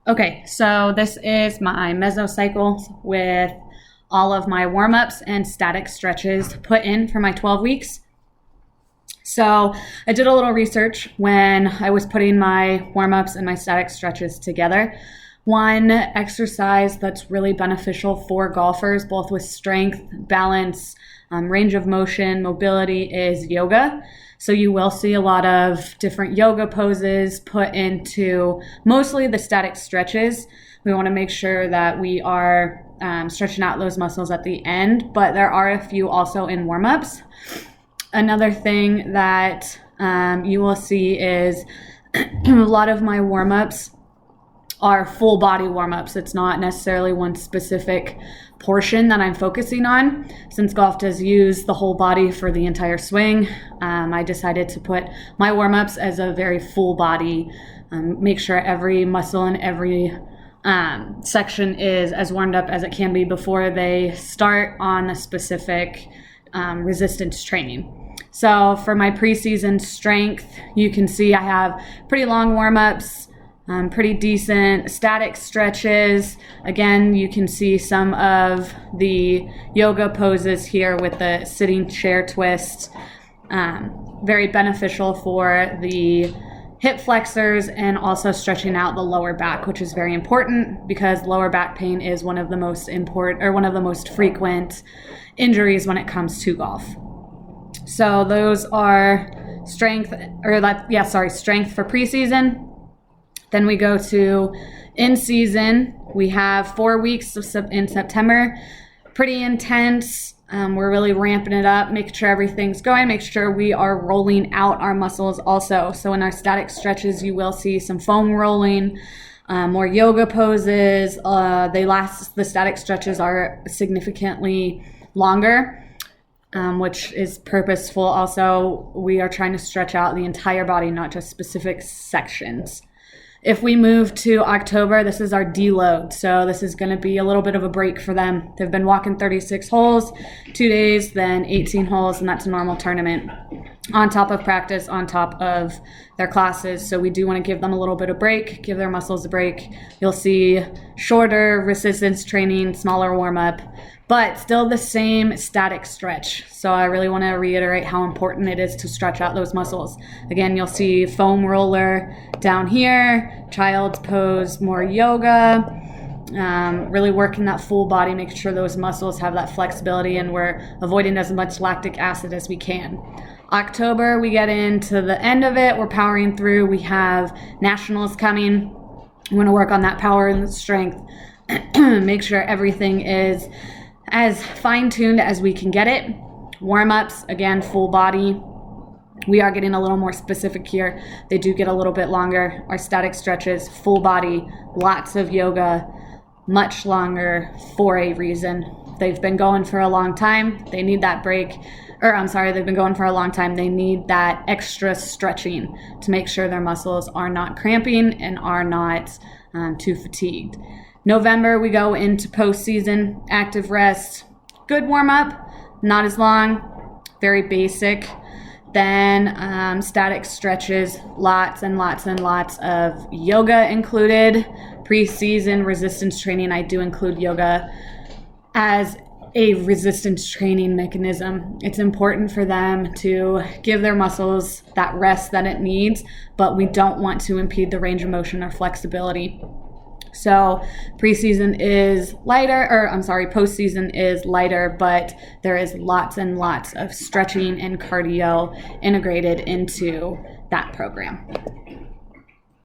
Okay, so this is my Meso cycle with all of my warm-ups and static stretches put in for my 12 weeks. So I did a little research when I was putting my warm-ups and my static stretches together. One exercise that's really beneficial for golfers, both with strength, balance, range of motion, mobility, is yoga. So you will see a lot of different yoga poses put into mostly the static stretches. We want to make sure that we are stretching out those muscles at the end, but there are a few also in warm-ups. Another thing that you will see is a lot of my warm-ups are full body warm-ups. It's not necessarily one specific portion that I'm focusing on. Since golf does use the whole body for the entire swing, I decided to put my warm-ups as a very full body, make sure every muscle and every section is as warmed up as it can be before they start on the specific resistance training. So for my preseason strength, you can see I have pretty long warm-ups, pretty decent static stretches. Again, you can see some of the yoga poses here with the sitting chair twist. Very beneficial for the hip flexors and also stretching out the lower back, which is very important because lower back pain is one of the most frequent injuries when it comes to golf. So those are strength for preseason. Then we go to in season. We have 4 weeks in September, pretty intense. We're really ramping it up, making sure everything's going, make sure we are rolling out our muscles also. So in our static stretches, you will see some foam rolling, more yoga poses. The static stretches are significantly longer, which is purposeful. Also, we are trying to stretch out the entire body, not just specific sections. If we move to October, this is our deload. So this is going to be a little bit of a break for them. They've been walking 36 holes, 2 days, then 18 holes, and that's a normal tournament on top of practice, on top of their classes. So we do want to give them a little bit of break, give their muscles a break. You'll see shorter resistance training, smaller warm-up, but still the same static stretch. So I really want to reiterate how important it is to stretch out those muscles. Again, you'll see foam roller down here, child's pose, more yoga, really working that full body, making sure those muscles have that flexibility and we're avoiding as much lactic acid as we can. October, we get into the end of it. We're powering through. We have nationals coming. We want to work on that power and strength. Make sure everything is as fine-tuned as we can get it. Warm-ups, again, full body. We are getting a little more specific here. They do get a little bit longer. Our static stretches, full body, lots of yoga, much longer for a reason. They've been going for a long time. They need that break. They've been going for a long time. They need that extra stretching to make sure their muscles are not cramping and are not too fatigued. November, we go into postseason, active rest, good warm-up, not as long, very basic. Then static stretches, lots and lots and lots of yoga included. Preseason resistance training, I do include yoga as a resistance training mechanism. It's important for them to give their muscles that rest that it needs, but we don't want to impede the range of motion or flexibility. So postseason is lighter, but there is lots and lots of stretching and cardio integrated into that program.